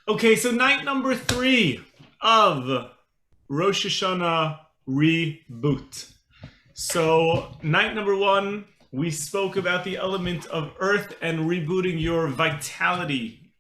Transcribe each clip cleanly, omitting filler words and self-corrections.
Okay, so night number 3 of Rosh Hashana Reboot. So, night number 1, we spoke about the element of earth and rebooting your vitality,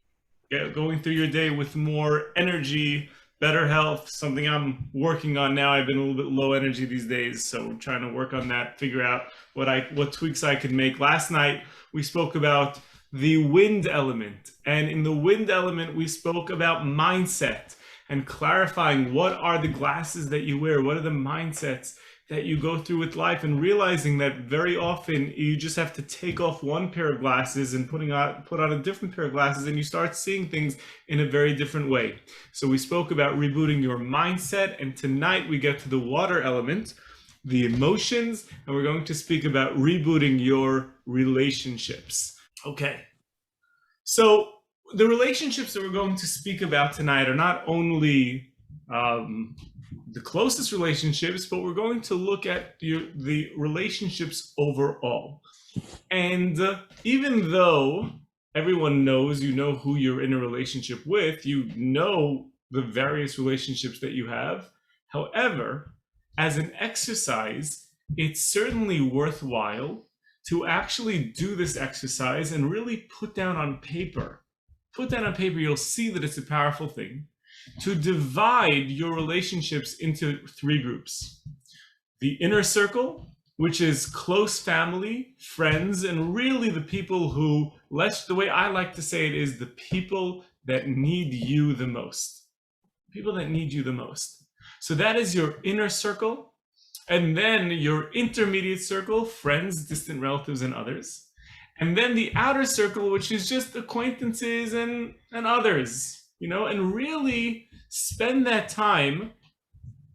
going through your day with more energy, better health, something I'm working on now. I've been a little bit low energy these days, so we're trying to work on that, figure out what tweaks I can make. Last night we spoke about the wind element, and in the wind element we spoke about mindset and clarifying what are the glasses that you wear, what are the mindsets that you go through with life, and realizing that very often you just have to take off one pair of glasses and put on a different pair of glasses, and you start seeing things in a very different way. So we spoke about rebooting your mindset, and tonight we get to the water element, the emotions, and we're going to speak about rebooting your relationships. Okay. So the relationships that we're going to speak about tonight are not only the closest relationships, but we're going to look at the relationships overall. And even though everyone knows, you know who you're in a relationship with, you know the various relationships that you have. However, as an exercise, it's certainly worthwhile to actually do this exercise and really put down on paper. Put down on paper, you'll see that it's a powerful thing to divide your relationships into 3 groups. The inner circle, which is close family, friends, and really the people who, the way I like to say it is the people that need you the most. People that need you the most. So that is your inner circle. And then your intermediate circle, friends, distant relatives, and others. And then the outer circle, which is just acquaintances and others, and really spend that time.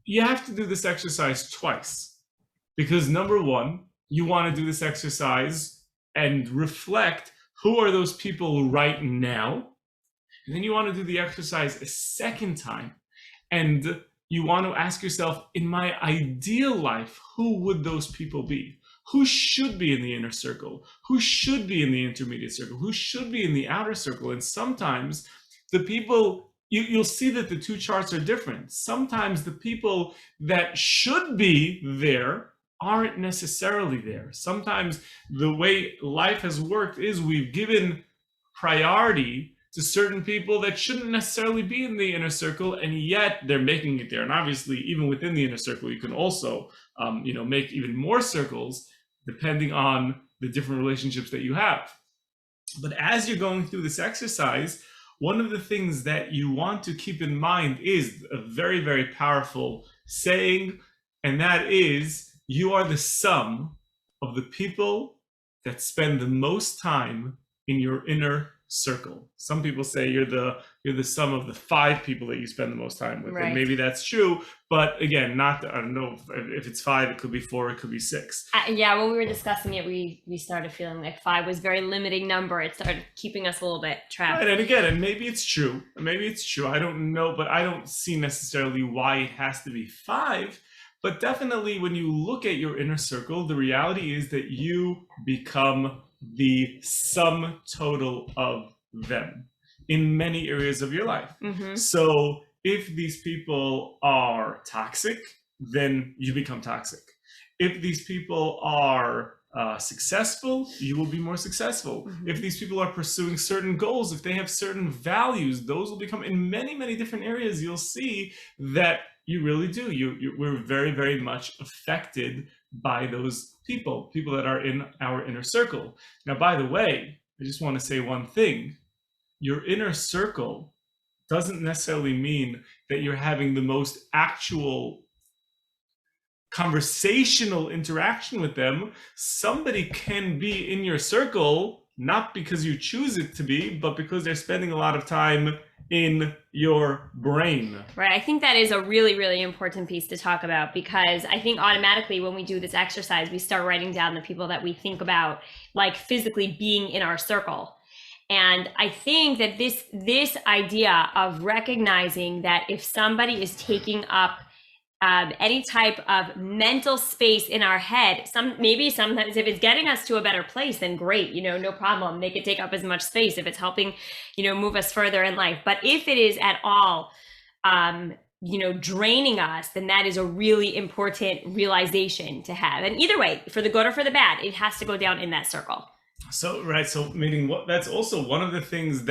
You have to do this exercise twice, because number 1, you want to do this exercise and reflect who are those people right now. And then you want to do the exercise a second time, and you want to ask yourself, in my ideal life, who would those people be? Who should be in the inner circle? Who should be in the intermediate circle? Who should be in the outer circle? And sometimes the people, you'll see that the 2 charts are different. Sometimes the people that should be there aren't necessarily there. Sometimes the way life has worked is we've given priority to certain people that shouldn't necessarily be in the inner circle, and yet they're making it there. And obviously, even within the inner circle, you can also, make even more circles depending on the different relationships that you have. But as you're going through this exercise, one of the things that you want to keep in mind is a very, very powerful saying, and that is, you are the sum of the people that spend the most time in your inner circle. Some people say you're the sum of the 5 people that you spend the most time with, right. And maybe that's true, but again, I don't know if it's 5, it could be 4, it could be 6. Yeah, when we were discussing it, we started feeling like 5 was a very limiting number. It started keeping us a little bit trapped. Right, and again, and maybe it's true. I don't know, but I don't see necessarily why it has to be 5. But definitely, when you look at your inner circle, the reality is that you become the sum total of them in many areas of your life. Mm-hmm. So if these people are toxic, then you become toxic. If these people are successful, you will be more successful. Mm-hmm. If these people are pursuing certain goals, if they have certain values, those will become, in many, many different areas, you'll see that you really do. We're very, very much affected by those people that are in our inner circle. Now, by the way, I just want to say one thing. Your inner circle doesn't necessarily mean that you're having the most actual conversational interaction with them. Somebody can be in your circle, not because you choose it to be, but because they're spending a lot of time in your brain. Right. I think that is a really, really important piece to talk about, because I think automatically when we do this exercise, we start writing down the people that we think about, like physically being in our circle. And I think that this idea of recognizing that if somebody is taking up any type of mental space in our head. Sometimes if it's getting us to a better place, then great, no problem. Make it take up as much space if it's helping, move us further in life. But if it is at all, draining us, then that is a really important realization to have. And either way, for the good or for the bad, it has to go down in that circle. So meaning that's also one of the things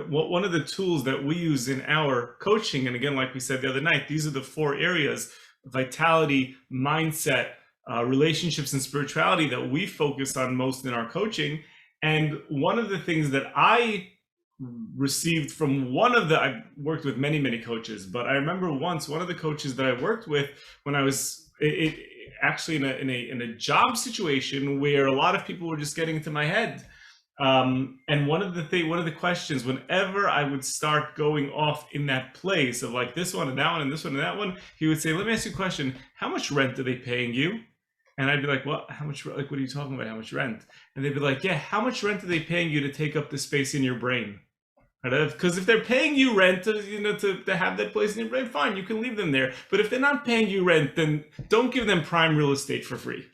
one of the tools that we use in our coaching. And again, like we said the other night, these are the 4 areas: vitality, mindset, relationships, and spirituality that we focus on most in our coaching. And one of the things that I received from I've worked with many coaches, but I remember once one of the coaches that I worked with when I was actually in a job situation where a lot of people were just getting into my head. And one of the questions, whenever I would start going off in that place of like this one and that one and this one and that one, he would say, "Let me ask you a question. How much rent are they paying you?" And I'd be like, "Well, how much? Like, what are you talking about? How much rent?" And they'd be like, "Yeah, how much rent are they paying you to take up the space in your brain?" Because if they're paying you rent to have that place in your brain, fine, you can leave them there. But if they're not paying you rent, then don't give them prime real estate for free.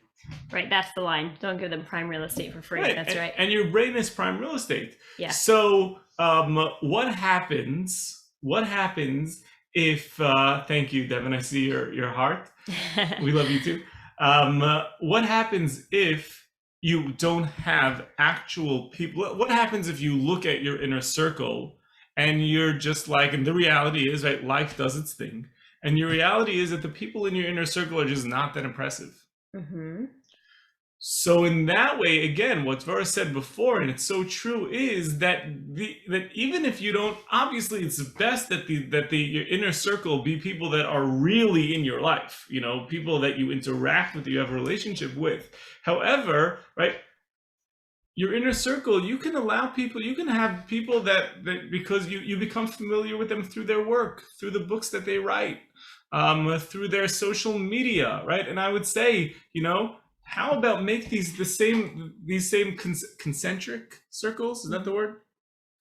Right, that's the line. Don't give them prime real estate for free. Right. That's right. And your brain is prime real estate. Yeah. So what happens if thank you, Devin, I see your heart. We love you too. What happens if you don't have actual people? What happens if you look at your inner circle and you're just like, and the reality is, right, life does its thing. And your reality is that the people in your inner circle are just not that impressive. Mm-hmm. So in that way, again, what Devorah said before, and it's so true, is that even if you don't, obviously it's best that your inner circle be people that are really in your life, people that you interact with, that you have a relationship with. However, right, your inner circle, you can have people that because you become familiar with them through their work, through the books that they write, through their social media, right? And I would say, how about make these same concentric circles? Is that the word?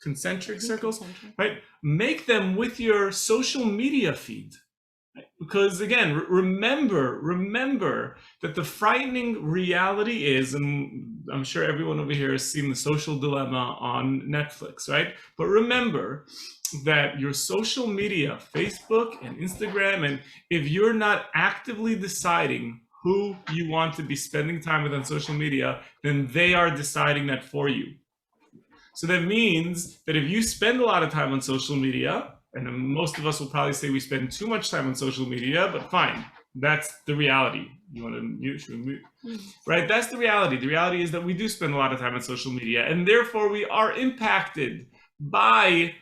Concentric circles, right? Make them with your social media feed. Because again, remember that the frightening reality is, and I'm sure everyone over here has seen The Social Dilemma on Netflix, right? But remember that your social media, Facebook and Instagram, and if you're not actively deciding who you want to be spending time with on social media, then they are deciding that for you. So that means that if you spend a lot of time on social media, and most of us will probably say we spend too much time on social media, but fine, that's the reality. You want to mute? Should we mute? Right, that's the reality. The reality is that we do spend a lot of time on social media, and therefore we are impacted by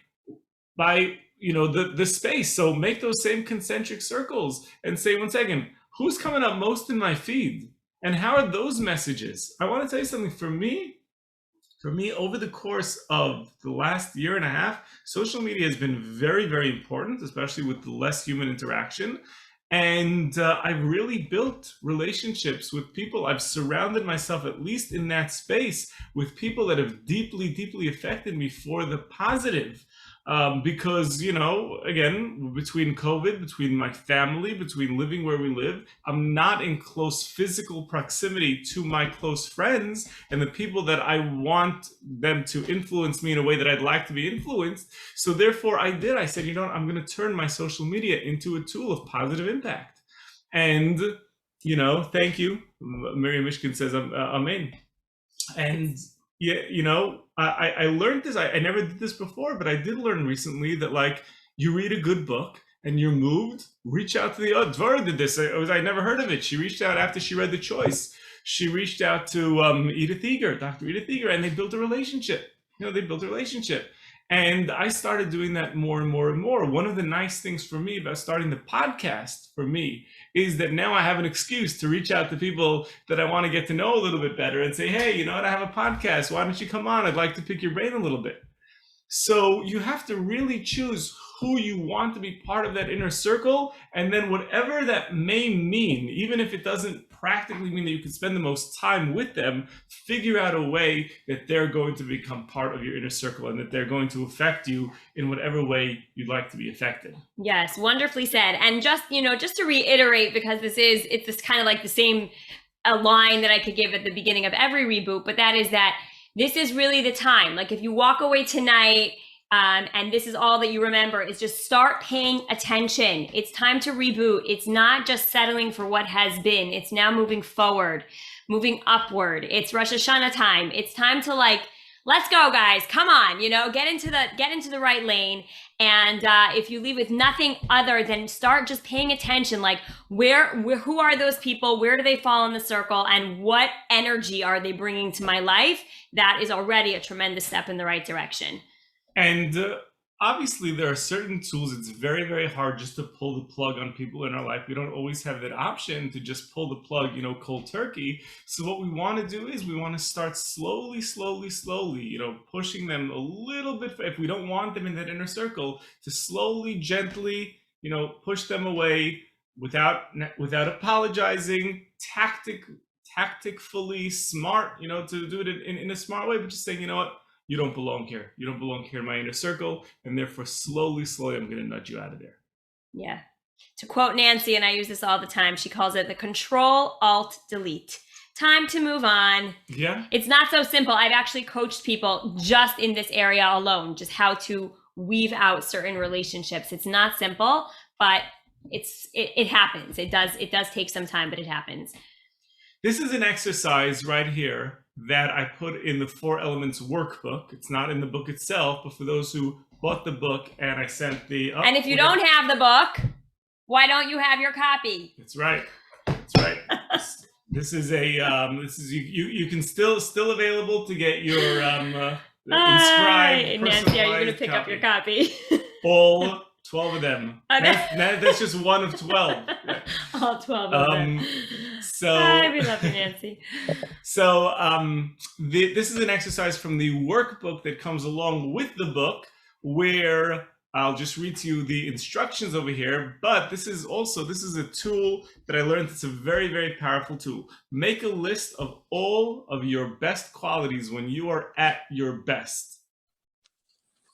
the space. So make those same concentric circles and say, one second, who's coming up most in my feed? And how are those messages? I want to tell you something. For me, over the course of the last year and a half, social media has been very, very important, especially with the less human interaction. And I've really built relationships with people. I've surrounded myself, at least in that space, with people that have deeply, deeply affected me for the positive. Because, again, between COVID, between my family, between living where we live, I'm not in close physical proximity to my close friends and the people that I want them to influence me in a way that I'd like to be influenced. So therefore I said, I'm going to turn my social media into a tool of positive impact. And, thank you. Miriam Mishkin says, amen. And yeah, I learned this. I never did this before, but I did learn recently that, like, you read a good book and you're moved, reach out to Devorah did this. I never heard of it. She reached out after she read The Choice. She reached out to Dr. Edith Eger, and they built a relationship. And I started doing that more and more and more. One of the nice things for me about starting the podcast for me is that now I have an excuse to reach out to people that I want to get to know a little bit better and say, hey, I have a podcast. Why don't you come on? I'd like to pick your brain a little bit. So you have to really choose who you want to be part of that inner circle. And then whatever that may mean, even if it doesn't practically mean that you can spend the most time with them, figure out a way that they're going to become part of your inner circle and that they're going to affect you in whatever way you'd like to be affected. Yes, wonderfully said. And just, just to reiterate, because it's this kind of like the same a line that I could give at the beginning of every reboot, but that is that this is really the time. Like if you walk away tonight and this is all that you remember, is just start paying attention. It's time to reboot. It's not just settling for what has been. It's now moving forward, moving upward. It's Rosh Hashanah time. It's time to let's go, guys. Come on, get into the right lane. And if you leave with nothing other than start just paying attention, like who are those people? Where do they fall in the circle? And what energy are they bringing to my life? That is already a tremendous step in the right direction. And obviously, there are certain tools. It's very, very hard just to pull the plug on people in our life. We don't always have that option to just pull the plug, cold turkey. So what we want to do is we want to start slowly, pushing them a little bit. If we don't want them in that inner circle, to slowly, gently, push them away without apologizing, tactfully smart, to do it in a smart way, but just saying, you know what? You don't belong here. You don't belong here in my inner circle. And therefore, slowly, I'm going to nudge you out of there. Yeah. To quote Nancy, and I use this all the time, she calls it the Control-Alt-Delete. Time to move on. Yeah. It's not so simple. I've actually coached people just in this area alone, just how to weave out certain relationships. It's not simple, but it happens. It does take some time, but it happens. This is an exercise right here that I put in the 4 Elements workbook. It's not in the book itself, but for those who bought the book, and I sent the... and if you don't have the book, why don't you have your copy? That's right. This is you can still available to get your inscribed, Nancy, are you going to pick up your copy? All 12 of them. That's just one of 12. All 12 of them. We love you, Nancy. So this is an exercise from the workbook that comes along with the book, where I'll just read to you the instructions over here. But this is a tool that I learned. It's a very, very powerful tool. Make a list of all of your best qualities when you are at your best.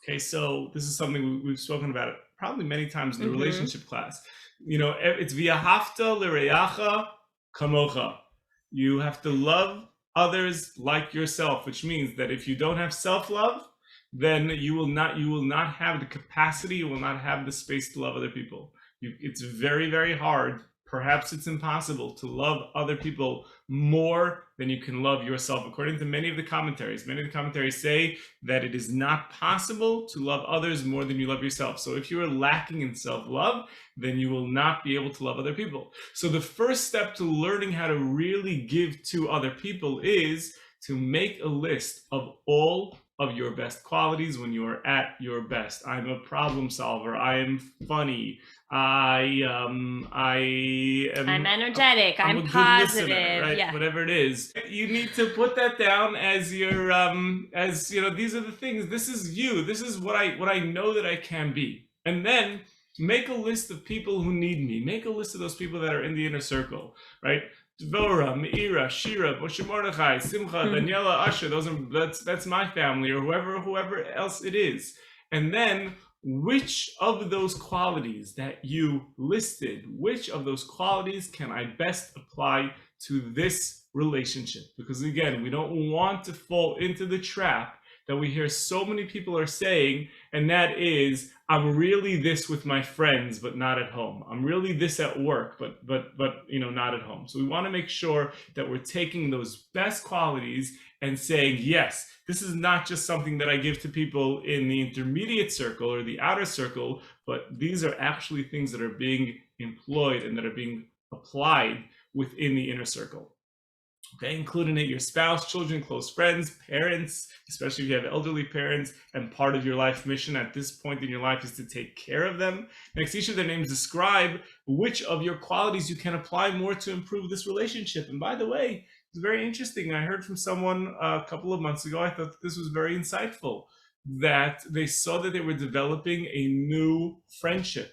Okay, so this is something we've spoken about it probably many times in the relationship class. It's v'ahavta l'reacha kamocha. You have to love others like yourself, which means that if you don't have self-love, then you will not have the capacity, you will not have the space to love other people. It's very, very hard. Perhaps it's impossible to love other people more than you can love yourself. According to many of the commentaries say that it is not possible to love others more than you love yourself. So if you are lacking in self-love, then you will not be able to love other people. So the first step to learning how to really give to other people is to make a list of all of your best qualities when you are at your best. I'm a problem solver. I am funny. I'm energetic. I'm a positive. good listener, right? Yeah. Whatever it is, you need to put that down as your these are the things. This is you. This is what I know that I can be. And then make a list of people who need me. Make a list of those people that are in the inner circle, right? Devorah, Meira, Shira, Moshe Mordechai, Simcha, Daniela, Asher. That's my family, or whoever else it is. And then, which of those qualities that you listed, which of those qualities can I best apply to this relationship? Because again, we don't want to fall into the trap that we hear so many people are saying, and that is, I'm really this with my friends, but not at home. I'm really this at work, but not at home. So we want to make sure that we're taking those best qualities and saying, yes, this is not just something that I give to people in the intermediate circle or the outer circle, but these are actually things that are being employed and that are being applied within the inner circle. Okay, including it your spouse, children, close friends, parents, especially if you have elderly parents, and part of your life mission at this point in your life is to take care of them. Next, each of their names describe which of your qualities you can apply more to improve this relationship. And by the way, it's very interesting. I heard from someone a couple of months ago, I thought that this was very insightful, that they saw that they were developing a new friendship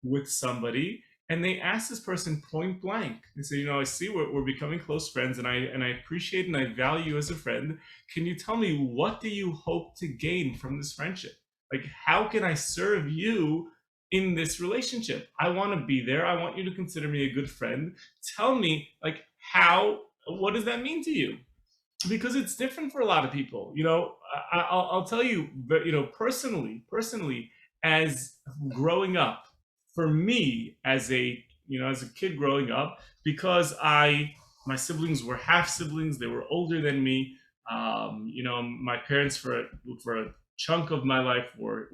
with somebody. and they asked this person point blank. They said, I see we're becoming close friends, and I appreciate and I value you as a friend. Can you tell me, what do you hope to gain from this friendship? Like, how can I serve you in this relationship? I want to be there. I want you to consider me a good friend. Tell me, like, what does that mean to you? Because it's different for a lot of people. I'll tell you, but personally, as growing up, for me as a kid growing up, because my siblings were half siblings, they were older than me. My parents for a chunk of my life were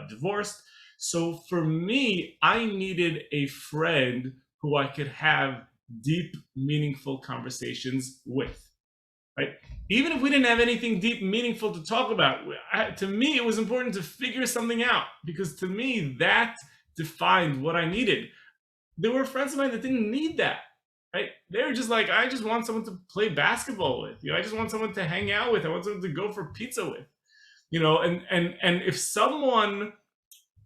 divorced. So for me, I needed a friend who I could have deep, meaningful conversations with. Right? Even if we didn't have anything deep and meaningful to talk about, to me, it was important to figure something out, because to me, that defined what I needed. There were friends of mine that didn't need that. Right? They were just like, I just want someone to play basketball with. I just want someone to hang out with. I want someone to go for pizza with. And if someone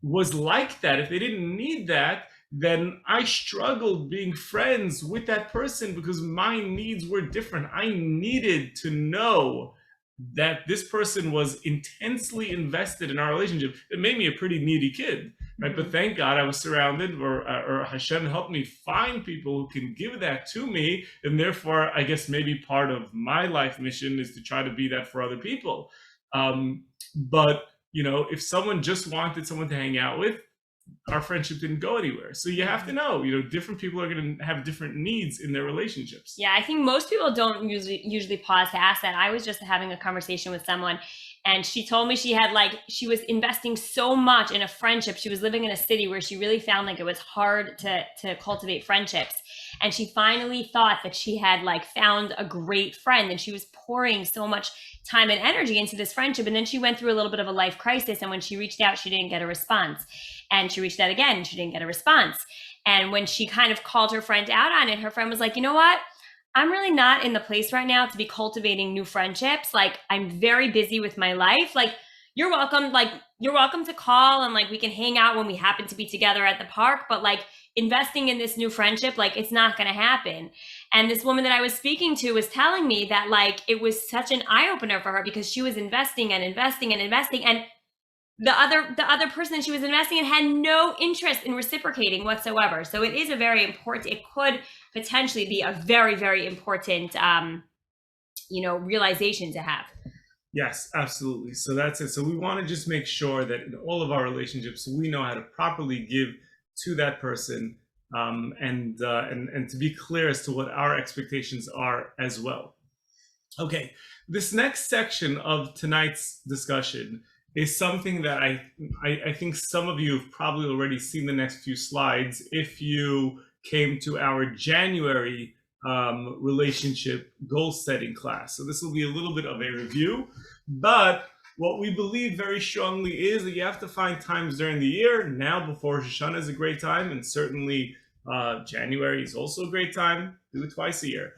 was like that, if they didn't need that, then I struggled being friends with that person, because my needs were different. I needed to know that this person was intensely invested in our relationship. It made me a pretty needy kid, right? Mm-hmm. But thank God I was surrounded, or Hashem helped me find people who can give that to me. And therefore, I guess maybe part of my life mission is to try to be that for other people. But if someone just wanted someone to hang out with, our friendship didn't go anywhere. So you have to know, different people are going to have different needs in their relationships. Yeah, I think most people don't usually pause to ask that. I was just having a conversation with someone, and she told me she was investing so much in a friendship. She was living in a city where she really found like it was hard to cultivate friendships. And she finally thought that she had found a great friend, and she was pouring so much time and energy into this friendship. And then she went through a little bit of a life crisis. And when she reached out, she didn't get a response. And she reached out again, and she didn't get a response. And when she kind of called her friend out on it, her friend was like, you know what? I'm really not in the place right now to be cultivating new friendships. I'm very busy with my life. You're welcome. You're welcome to call, and we can hang out when we happen to be together at the park. But investing in this new friendship, it's not going to happen. And this woman that I was speaking to was telling me that it was such an eye opener for her, because she was investing and investing and investing, and the other person she was investing in had no interest in reciprocating whatsoever. So it is it could potentially be a very, very important, realization to have. Yes, absolutely. So that's it. So we want to just make sure that in all of our relationships, we know how to properly give to that person, and to be clear as to what our expectations are as well. Okay, this next section of tonight's discussion is something that I think some of you have probably already seen the next few slides if you came to our January relationship goal setting class. So this will be a little bit of a review, but what we believe very strongly is that you have to find times during the year. Now, before Rosh Hashana is a great time, and certainly January is also a great time. Do it twice a year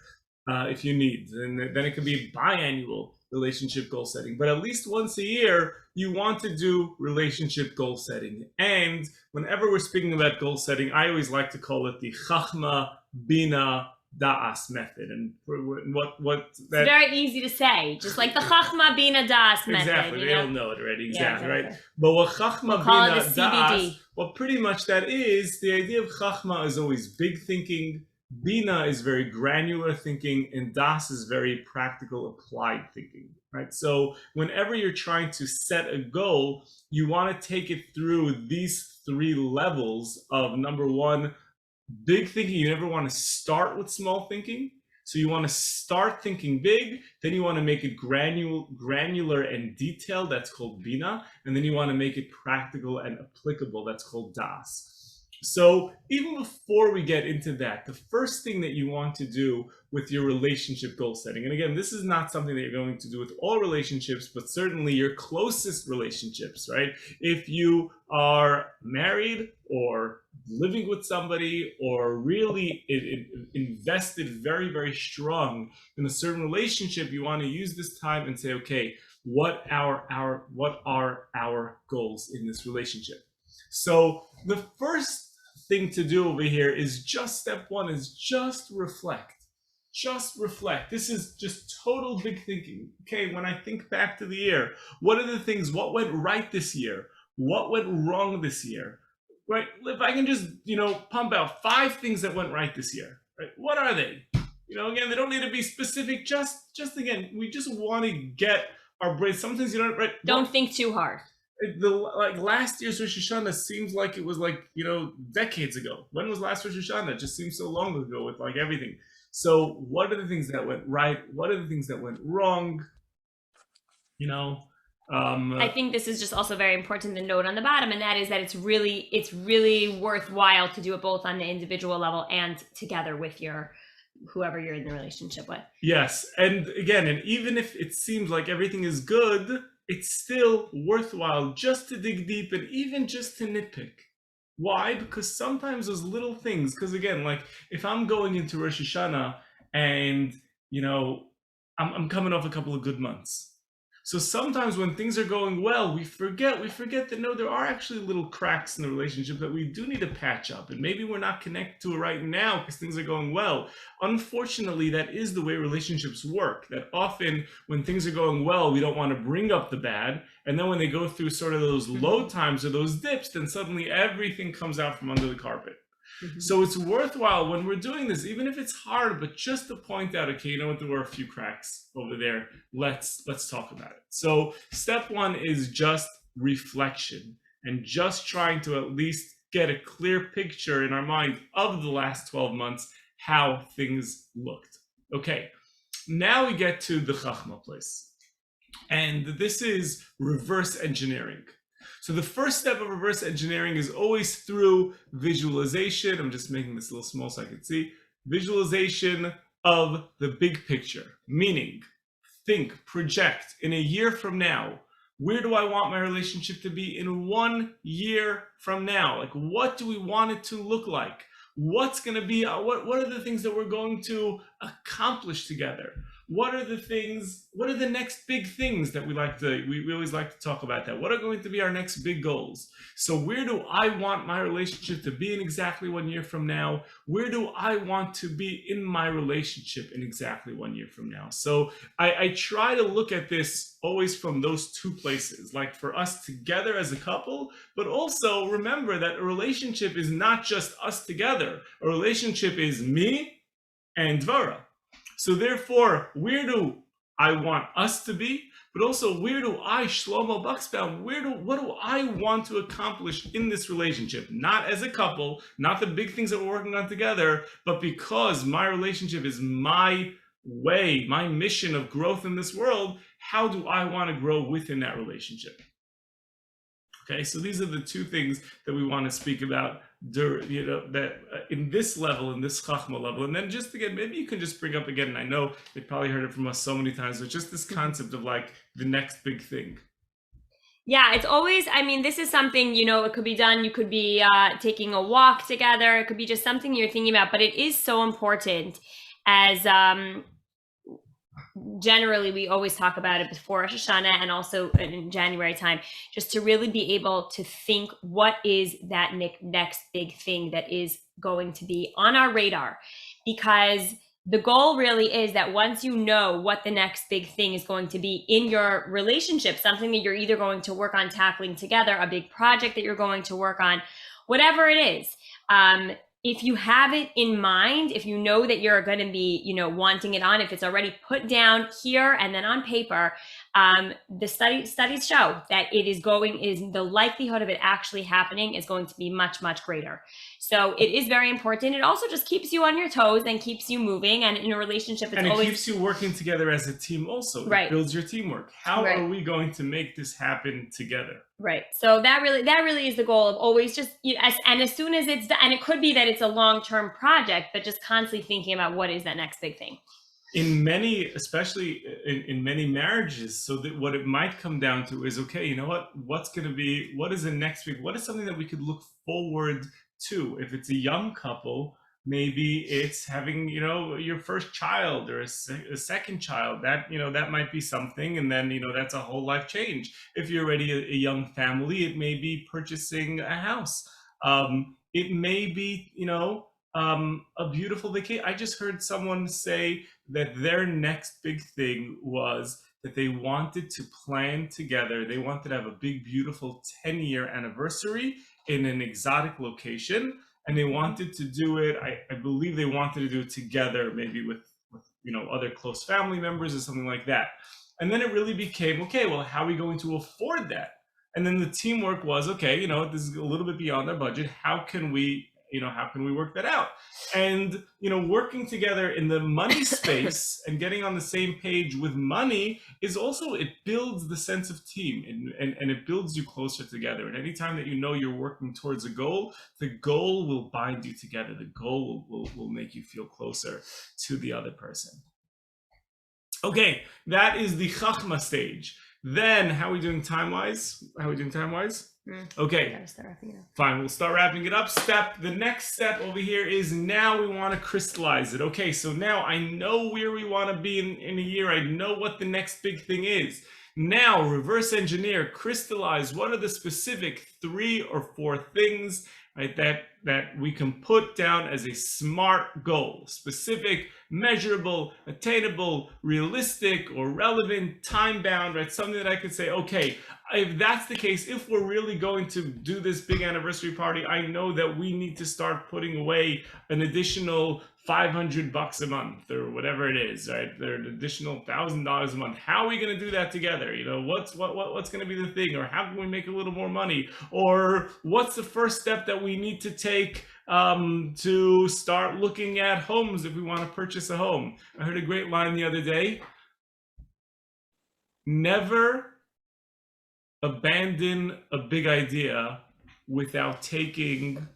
if you need. And then it could be biannual relationship goal setting. But at least once a year, you want to do relationship goal setting. And whenever we're speaking about goal setting, I always like to call it the Chochma-Bina-Daas method. And what that... It's very easy to say, just like the Chochma-Bina-Daas method. Exactly, they all know it already, exactly, right? But what Chochma-Bina-Daas, well, pretty much that is, the idea of Chochma is always big thinking, Bina is very granular thinking, and Das is very practical, applied thinking, right? So whenever you're trying to set a goal, you want to take it through these three levels of, number one, big thinking. You never want to start with small thinking. So you want to start thinking big, then you want to make it granular and detailed, that's called Bina, and then you want to make it practical and applicable, that's called Das. So even before we get into that, the first thing that you want to do with your relationship goal setting, and again, this is not something that you're going to do with all relationships, but certainly your closest relationships, right? If you are married or living with somebody or really invested very, very strong in a certain relationship, you want to use this time and say, okay, what are our goals in this relationship? So the first thing to do over here is just step one is just reflect. Just reflect. This is just total big thinking. Okay, when I think back to the year, what are the things, what went right this year? What went wrong this year? Right? If I can just, pump out 5 things that went right this year, right? What are they? Again, they don't need to be specific. Just again, we just want to get our brain. Sometimes right. Don't think too hard. Last year's Rosh Hashanah seems like it was decades ago. When was last Rosh Hashanah? It just seems so long ago with everything. So what are the things that went right? What are the things that went wrong? I think this is just also very important to note on the bottom, and that is that it's really worthwhile to do it both on the individual level and together with whoever you're in the relationship with. Yes, and again, and even if it seems like everything is good, it's still worthwhile just to dig deep and even just to nitpick. Why? Because sometimes those little things, because again, if I'm going into Rosh Hashanah and, I'm coming off a couple of good months. So sometimes when things are going well, we forget that no, there are actually little cracks in the relationship that we do need to patch up. And maybe we're not connected to it right now because things are going well. Unfortunately, that is the way relationships work. That often when things are going well, we don't want to bring up the bad. And then when they go through sort of those low times or those dips, then suddenly everything comes out from under the carpet. Mm-hmm. So it's worthwhile when we're doing this, even if it's hard, but just to point out, okay, there were a few cracks over there. Let's talk about it. So step one is just reflection and just trying to at least get a clear picture in our mind of the last 12 months, how things looked. Okay, now we get to the Chochma place. And this is reverse engineering. So the first step of reverse engineering is always through visualization. I'm just making this a little small so I can see. Visualization of the big picture, meaning think, project in a year from now. Where do I want my relationship to be in 1 year from now? What do we want it to look like? What's going to be, what are the things that we're going to accomplish together? What are the next big things that we always like to talk about that? What are going to be our next big goals? So where do I want my relationship to be in exactly 1 year from now? Where do I want to be in my relationship in exactly 1 year from now? So I try to look at this always from those two places, for us together as a couple, but also remember that a relationship is not just us together. A relationship is me and Devorah. So therefore, where do I want us to be? But also, where do I, Shlomo Buxbaum, what do I want to accomplish in this relationship? Not as a couple, not the big things that we're working on together, but because my relationship is my way, my mission of growth in this world, how do I want to grow within that relationship? Okay, so these are the two things that we want to speak about, that in this level, in this Chochma level. And then just again, maybe you can just bring up again, and I know they probably heard it from us so many times, but just this concept of the next big thing. Yeah, it's always, this is something, it could be done. You could be taking a walk together. It could be just something you're thinking about, but it is so important as generally we always talk about it before Rosh Hashanah and also in January time, just to really be able to think what is that next big thing that is going to be on our radar. Because the goal really is that once you know what the next big thing is going to be in your relationship, something that you're either going to work on tackling together, a big project that you're going to work on, whatever it is, if you have it in mind, if you know that you're going to be, wanting it on, if it's already put down here and then on paper, the studies show that the likelihood of it actually happening is going to be much, much greater. So it is very important. It also just keeps you on your toes and keeps you moving. And in a relationship, it keeps you working together as a team also. Right. It builds your teamwork. How are we going to make this happen together? Right. So that really is the goal of always just, and as soon as it's done, and it could be that it's a long-term project, but just constantly thinking about what is that next big thing. In many, especially in many marriages, so that what it might come down to is, okay, what is the next week? What is something that we could look forward to? If it's a young couple, maybe it's having, your first child or a second child. That might be something, and then, that's a whole life change. If you're already a young family, it may be purchasing a house. It may be, a beautiful vacation. I just heard someone say that their next big thing was that they wanted to plan together. They wanted to have a big, beautiful 10-year anniversary in an exotic location. And they wanted to do it, I believe they wanted to do it together, maybe with other close family members or something like that. And then it really became, okay, well, how are we going to afford that? And then the teamwork was, okay, this is a little bit beyond our budget. How can we work that out? And, working together in the money space and getting on the same page with money is also, it builds the sense of team, and it builds you closer together. And anytime that you're working towards a goal, the goal will bind you together. The goal will make you feel closer to the other person. Okay, that is the Chochma stage. Then, how are we doing time-wise? Okay, fine, we'll start wrapping it up. The next step over here is now we want to crystallize it. Okay, so now I know where we want to be in a year. I know what the next big thing is. Now, reverse engineer, crystallize what are the specific 3 or 4 things, right, that we can put down as a SMART goal: specific, measurable, attainable, realistic, or relevant, time-bound, right? Something that I could say, okay, if that's the case, if we're really going to do this big anniversary party, I know that we need to start putting away an additional $500 a month or whatever it is, right? There's an additional $1,000 a month. How are we going to do that together? What's going to be the thing? Or how can we make a little more money? Or what's the first step that we need to take to start looking at homes if we want to purchase a home? I heard a great line the other day. Never abandon a big idea without taking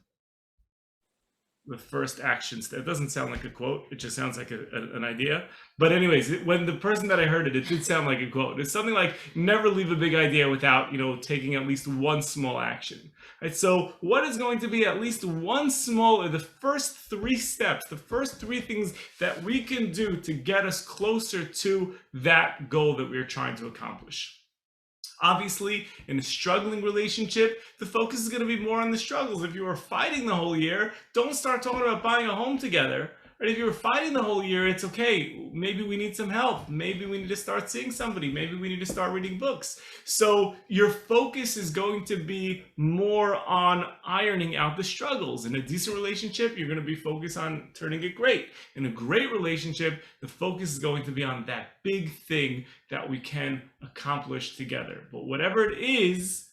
the first action step. It doesn't sound like a quote. It just sounds like an idea. But anyways, when the person that I heard it did sound like a quote. It's something like, never leave a big idea without, taking at least one small action. Right? So what is going to be at least one small, or the first 3 steps, the first 3 things that we can do to get us closer to that goal that we're trying to accomplish? Obviously, in a struggling relationship, the focus is going to be more on the struggles. If you were fighting the whole year, don't start talking about buying a home together. But if you were fighting the whole year, it's okay. Maybe we need some help. Maybe we need to start seeing somebody. Maybe we need to start reading books. So your focus is going to be more on ironing out the struggles. In a decent relationship, you're going to be focused on turning it great. In a great relationship, the focus is going to be on that big thing that we can accomplish together. But whatever it is,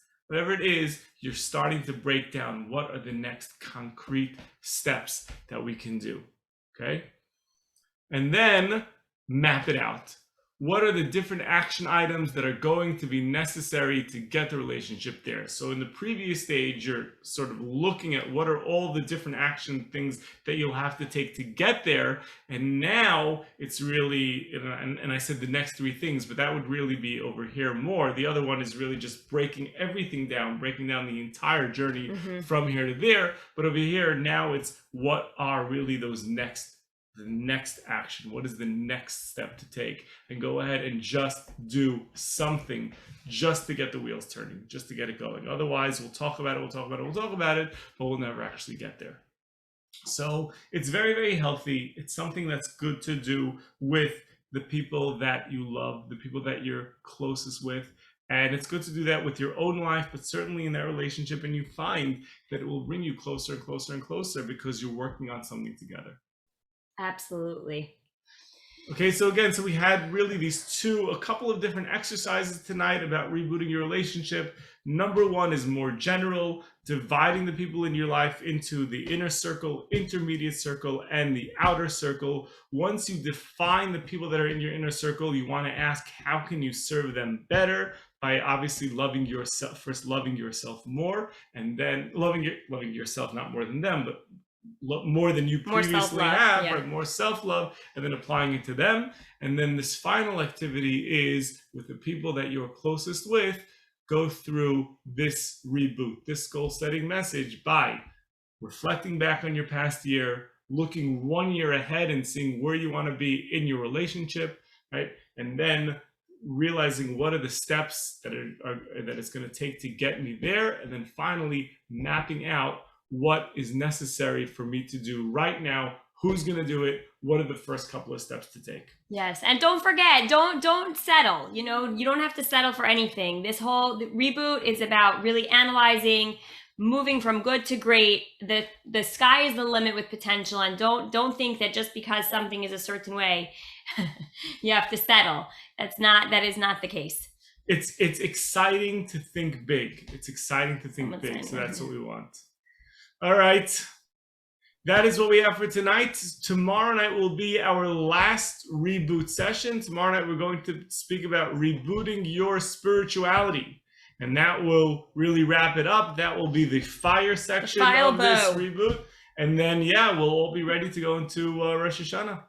you're starting to break down what are the next concrete steps that we can do. Okay, and then map it out. What are the different action items that are going to be necessary to get the relationship there? So in the previous stage, you're sort of looking at what are all the different action things that you'll have to take to get there. And now it's really, and I said the next 3 things, but that would really be over here more. The other one is really just breaking everything down, breaking down the entire journey from here to there. But over here, now it's what are really those the next action. What is the next step to take? And go ahead and just do something just to get the wheels turning, just to get it going. Otherwise, we'll talk about it, but we'll never actually get there. So it's very, very healthy. It's something that's good to do with the people that you love, the people that you're closest with. And it's good to do that with your own life, but certainly in that relationship. And you find that it will bring you closer and closer and closer because you're working on something together. Absolutely. Okay, so we had really a couple of different exercises tonight about rebooting your relationship. Number 1 is more general, dividing the people in your life into the inner circle, intermediate circle, and the outer circle. Once you define the people that are in your inner circle, you want to ask, how can you serve them better? By obviously loving yourself, first loving yourself more, and then loving yourself, not more than them, but more than you previously have, yeah. Right? More self-love, and then applying it to them. And then this final activity is with the people that you're closest with, go through this reboot, this goal-setting message by reflecting back on your past year, looking 1 year ahead and seeing where you want to be in your relationship, right? And then realizing what are the steps that it's going to take to get me there, and then finally mapping out what is necessary for me to do right now. Who's going to do it? What are the first couple of steps to take? Yes, and don't forget, don't settle. You know, you don't have to settle for anything. This whole reboot is about really analyzing, moving from good to great. The sky is the limit with potential, and don't think that just because something is a certain way, you have to settle. That is not the case. It's exciting to think big. It's exciting to think big. So that's what we want. All right. That is what we have for tonight. Tomorrow night will be our last reboot session. Tomorrow night we're going to speak about rebooting your spirituality. And that will really wrap it up. That will be the fire section of this reboot. And then, yeah, we'll all be ready to go into Rosh Hashanah.